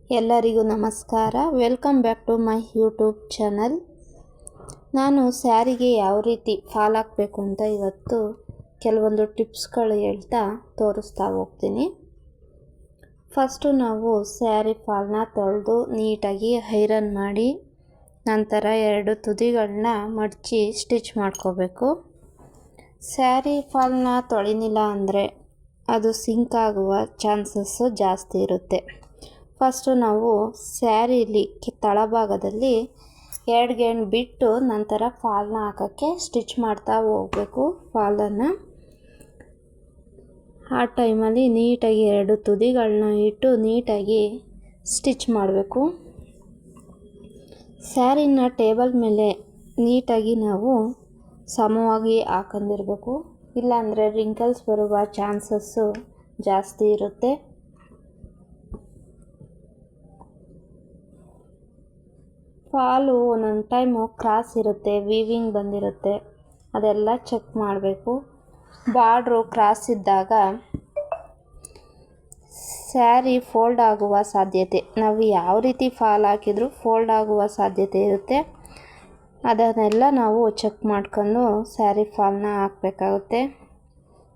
ಎಲ್ಲರಿಗೂ ನಮಸ್ಕಾರ. Welcome back to my YouTube channel. ನಾನು ಸ್ಯಾರಿಗೆ ಯಾವ ರೀತಿ ಫಾಲ್ ಹಾಕಬೇಕು ಅಂತ ಇವತ್ತು ಕೆಲವೊಂದು ಟಿಪ್ಸ್ಗಳು ಹೇಳ್ತಾ ತೋರಿಸ್ತಾ ಹೋಗ್ತೀನಿ. ಫಸ್ಟು ನಾವು ಸ್ಯಾರಿ ಫಾಲ್ನ ತೊಳೆದು ನೀಟಾಗಿ ಐರನ್ ಮಾಡಿ ನಂತರ ಎರಡು ತುದಿಗಳನ್ನ ಮಡಚಿ ಸ್ಟಿಚ್ ಮಾಡ್ಕೋಬೇಕು. ಸ್ಯಾರಿ ಫಾಲ್ನ ತೊಳಿನಿಲ್ಲ ಅಂದರೆ ಅದು ಸಿಂಕ್ ಆಗುವ ಚಾನ್ಸಸ್ಸು ಜಾಸ್ತಿ ಇರುತ್ತೆ. ಫಸ್ಟು ನಾವು ಸ್ಯಾರಿಲಿ ತಳಭಾಗದಲ್ಲಿ 2 ಗೇಣು ಬಿಟ್ಟು ನಂತರ ಫಾಲ್ನ ಹಾಕೋಕ್ಕೆ ಸ್ಟಿಚ್ ಮಾಡ್ತಾ ಹೋಗಬೇಕು. ಫಾಲನ್ನು ಆ ಟೈಮಲ್ಲಿ ನೀಟಾಗಿ 2 ತುದಿಗಳನ್ನ ಇಟ್ಟು ನೀಟಾಗಿ ಸ್ಟಿಚ್ ಮಾಡಬೇಕು. ಸ್ಯಾರಿನ ಟೇಬಲ್ ಮೇಲೆ ನೀಟಾಗಿ ನಾವು ಸಮವಾಗಿ ಹಾಕೊಂಡಿರ್ಬೇಕು, ಇಲ್ಲಾಂದರೆ ರಿಂಕಲ್ಸ್ ಬರುವ ಚಾನ್ಸಸ್ಸು ಜಾಸ್ತಿ ಇರುತ್ತೆ. ಫಾಲು ಒಂದೊಂದು ಟೈಮು ಕ್ರಾಸ್ ಇರುತ್ತೆ, ವೀವಿಂಗ್ ಬಂದಿರುತ್ತೆ, ಅದೆಲ್ಲ ಚೆಕ್ ಮಾಡಬೇಕು. ಬಾರ್ಡ್ರು ಕ್ರಾಸ್ ಇದ್ದಾಗ ಸ್ಯಾರಿ ಫೋಲ್ಡ್ ಆಗುವ ಸಾಧ್ಯತೆ, ನಾವು ಯಾವ ರೀತಿ ಫಾಲ್ ಹಾಕಿದರೂ ಫೋಲ್ಡ್ ಆಗುವ ಸಾಧ್ಯತೆ ಇರುತ್ತೆ. ಅದನ್ನೆಲ್ಲ ನಾವು ಚೆಕ್ ಮಾಡ್ಕೊಂಡು ಸ್ಯಾರಿ ಫಾಲ್ನ ಹಾಕಬೇಕಾಗುತ್ತೆ.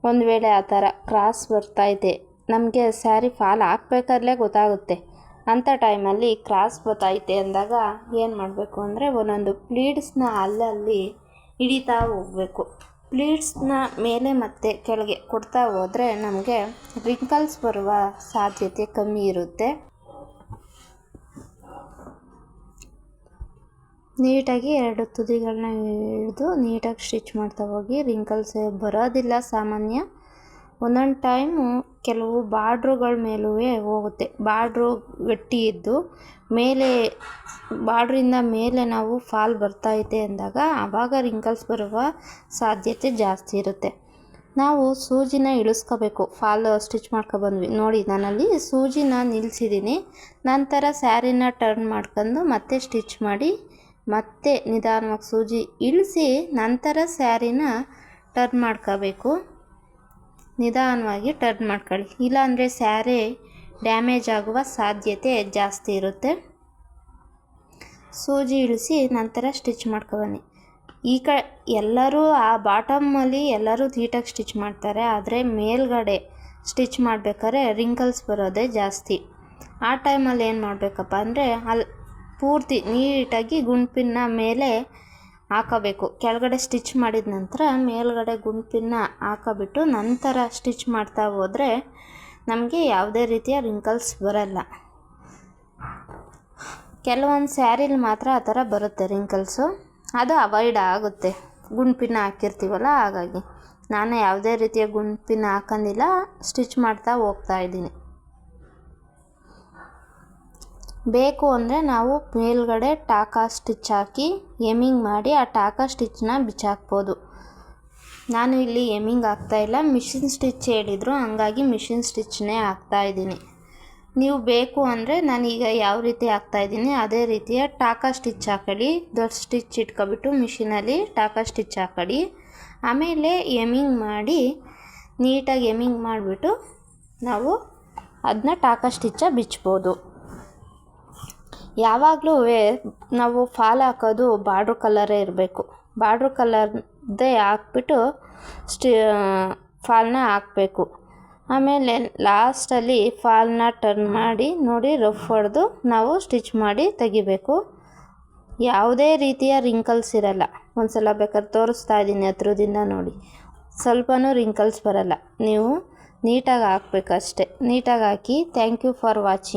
ಒಂದು ವೇಳೆ ಆ ಥರ ಕ್ರಾಸ್ ಬರ್ತೈತೆ, ನಮಗೆ ಸ್ಯಾರಿ ಫಾಲ್ ಹಾಕ್ಬೇಕಾದ್ಲೇ ಗೊತ್ತಾಗುತ್ತೆ. ಅಂಥ ಟೈಮಲ್ಲಿ ಕ್ರಾಸ್ ಬರ್ತೈತೆ ಅಂದಾಗ ಏನು ಮಾಡಬೇಕು ಅಂದರೆ ಒಂದೊಂದು ಪ್ಲೀಟ್ಸ್ನ ಅಲ್ಲಲ್ಲಿ ಹಿಡಿತಾ ಹೋಗಬೇಕು. ಪ್ಲೀಟ್ಸ್ನ ಮೇಲೆ ಮತ್ತು ಕೆಳಗೆ ಕೊಡ್ತಾ ಹೋದರೆ ನಮಗೆ ರಿಂಕಲ್ಸ್ ಬರುವ ಸಾಧ್ಯತೆ ಕಮ್ಮಿ ಇರುತ್ತೆ. ನೀಟಾಗಿ 2 ತುದಿಗಳನ್ನ ಹಿಡಿದು ನೀಟಾಗಿ ಸ್ಟಿಚ್ ಮಾಡ್ತಾ ಹೋಗಿ. ರಿಂಕಲ್ಸ್ ಬರೋದಿಲ್ಲ ಸಾಮಾನ್ಯ, ಒಂದೊಂದು ಟೈಮು ಕೆಲವು ಬಾರ್ಡ್ರುಗಳ ಮೇಲೂ ಹೋಗುತ್ತೆ. ಬಾರ್ಡ್ರು ಗಟ್ಟಿ ಇದ್ದು ಮೇಲೆ ಬಾರ್ಡ್ರಿಂದ ಮೇಲೆ ನಾವು ಫಾಲ್ ಬರ್ತೈತೆ ಅಂದಾಗ ಆವಾಗ ರಿಂಕಲ್ಸ್ ಬರುವ ಸಾಧ್ಯತೆ ಜಾಸ್ತಿ ಇರುತ್ತೆ. ನಾವು ಸೂಜಿನ ಇಳಿಸ್ಕೋಬೇಕು. ಫಾಲ್ ಸ್ಟಿಚ್ ಮಾಡ್ಕೊಬಂದ್ವಿ ನೋಡಿ, ನಾನಲ್ಲಿ ಸೂಜಿನ ನಿಲ್ಲಿಸಿದ್ದೀನಿ. ನಂತರ ಸ್ಯಾರಿನ ಟರ್ನ್ ಮಾಡ್ಕೊಂಡು ಮತ್ತೆ ಸ್ಟಿಚ್ ಮಾಡಿ ಮತ್ತೆ ನಿಧಾನವಾಗಿ ಸೂಜಿ ಇಳಿಸಿ ನಂತರ ಸ್ಯಾರಿನ ಟರ್ನ್ ಮಾಡ್ಕೋಬೇಕು. ನಿಧಾನವಾಗಿ ಟರ್ನ್ ಮಾಡ್ಕೊಳ್ಳಿ, ಇಲ್ಲಾಂದರೆ ಸ್ಯಾರಿ ಡ್ಯಾಮೇಜ್ ಆಗುವ ಸಾಧ್ಯತೆ ಜಾಸ್ತಿ ಇರುತ್ತೆ. ಸೂಜಿ ಇಳಿಸಿ ನಂತರ ಸ್ಟಿಚ್ ಮಾಡ್ಕೊಬನ್ನಿ. ಎಲ್ಲರೂ ಆ ಬಾಟಮಲ್ಲಿ ಎಲ್ಲರೂ ನೀಟಾಗಿ ಸ್ಟಿಚ್ ಮಾಡ್ತಾರೆ, ಆದರೆ ಮೇಲ್ಗಡೆ ಸ್ಟಿಚ್ ಮಾಡಬೇಕಾದ್ರೆ ರಿಂಕಲ್ಸ್ ಬರೋದೇ ಜಾಸ್ತಿ. ಆ ಟೈಮಲ್ಲಿ ಏನು ಮಾಡಬೇಕಪ್ಪ ಅಂದರೆ ಅಲ್ಲಿ ಪೂರ್ತಿ ನೀಟಾಗಿ ಗುಂಪಿನ ಮೇಲೆ ಹಾಕೋಬೇಕು. ಕೆಳಗಡೆ ಸ್ಟಿಚ್ ಮಾಡಿದ ನಂತರ ಮೇಲ್ಗಡೆ ಗುಂಪಿನ ಹಾಕೋಬಿಟ್ಟು ನಂತರ ಸ್ಟಿಚ್ ಮಾಡ್ತಾ ಹೋದರೆ ನಮಗೆ ಯಾವುದೇ ರೀತಿಯ ರಿಂಕಲ್ಸ್ ಬರಲ್ಲ. ಕೆಲವೊಂದು ಸ್ಯಾರಿಲಿ ಮಾತ್ರ ಆ ಥರ ಬರುತ್ತೆ ರಿಂಕಲ್ಸು, ಅದು ಅವಾಯ್ಡ್ ಆಗುತ್ತೆ ಗುಂಪಿನ ಹಾಕಿರ್ತೀವಲ್ಲ. ಹಾಗಾಗಿ ನಾನು ಯಾವುದೇ ರೀತಿಯ ಗುಂಪಿನ ಹಾಕೊಂಡಿಲ್ಲ, ಸ್ಟಿಚ್ ಮಾಡ್ತಾ ಹೋಗ್ತಾ ಇದ್ದೀನಿ. ಬೇಕು ಅಂದರೆ ನಾವು ಮೇಲ್ಗಡೆ ಟಾಕಾ ಸ್ಟಿಚ್ ಹಾಕಿ ಎಮಿಂಗ್ ಮಾಡಿ ಆ ಟಾಕಾ ಸ್ಟಿಚ್ನ ಬಿಚ್ಚಾಕ್ಬೋದು. ನಾನು ಇಲ್ಲಿ ಎಮಿಂಗ್ ಹಾಕ್ತಾಯಿಲ್ಲ, ಮಿಷಿನ್ ಸ್ಟಿಚ್ ಹೇಳಿದರು, ಹಂಗಾಗಿ ಮಿಷಿನ್ ಸ್ಟಿಚ್ನೇ ಹಾಕ್ತಾಯಿದ್ದೀನಿ. ನೀವು ಬೇಕು ಅಂದರೆ ನಾನೀಗ ಯಾವ ರೀತಿ ಹಾಕ್ತಾಯಿದ್ದೀನಿ ಅದೇ ರೀತಿಯ ಟಾಕಾ ಸ್ಟಿಚ್ ಹಾಕೊಳ್ಳಿ. ದೊಡ್ಡ ಸ್ಟಿಚ್ ಇಟ್ಕೊಬಿಟ್ಟು ಮಿಷಿನಲ್ಲಿ ಟಾಕಾ ಸ್ಟಿಚ್ ಹಾಕೊಳ್ಳಿ. ಆಮೇಲೆ ಎಮಿಂಗ್ ಮಾಡಿ ನೀಟಾಗಿ ಎಮಿಂಗ್ ಮಾಡಿಬಿಟ್ಟು ನಾವು ಅದನ್ನ ಟಾಕಾ ಸ್ಟಿಚ್ಚ ಬಿಚ್ಬೋದು. ಯಾವಾಗಲೂ ನಾವು ಫಾಲ್ ಹಾಕೋದು ಬಾರ್ಡ್ರ್ ಕಲರೇ ಇರಬೇಕು. ಬಾರ್ಡ್ರ್ ಕಲರ್ದೇ ಹಾಕ್ಬಿಟ್ಟು ಫಾಲ್ನ ಹಾಕಬೇಕು. ಆಮೇಲೆ ಲಾಸ್ಟಲ್ಲಿ ಫಾಲ್ನ ಟರ್ನ್ ಮಾಡಿ ನೋಡಿ ರಫ್ ಹೊಡೆದು ನಾವು ಸ್ಟಿಚ್ ಮಾಡಿ ತೆಗಿಬೇಕು. ಯಾವುದೇ ರೀತಿಯ ರಿಂಕಲ್ಸ್ ಇರಲ್ಲ. ಒಂದು ಸಲ ಬೇಕಾದ್ರೆ ತೋರಿಸ್ತಾ ಇದ್ದೀನಿ ಹತ್ರದಿಂದ ನೋಡಿ, ಸ್ವಲ್ಪನೂ ರಿಂಕಲ್ಸ್ ಬರಲ್ಲ. ನೀವು ನೀಟಾಗಿ ಹಾಕ್ಬೇಕಷ್ಟೆ. ನೀಟಾಗಿ ಹಾಕಿ. Thank you for watching.